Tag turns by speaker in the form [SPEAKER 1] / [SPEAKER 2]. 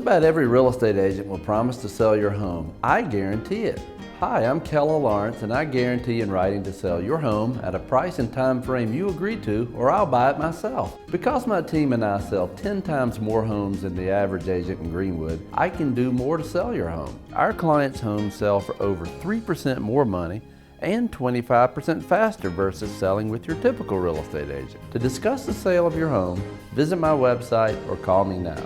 [SPEAKER 1] about every real estate agent will promise to sell your home. I guarantee it. Hi, I'm Kellar Lawrence, and I guarantee in writing to sell your home at a price and time frame you agree to, or I'll buy it myself. Because my team and I sell 10 times more homes than the average agent in Greenwood, I can do more to sell your home. Our clients' homes sell for over 3% more money and 25% faster versus selling with your typical real estate agent. To discuss the sale of your home, visit my website or call me now.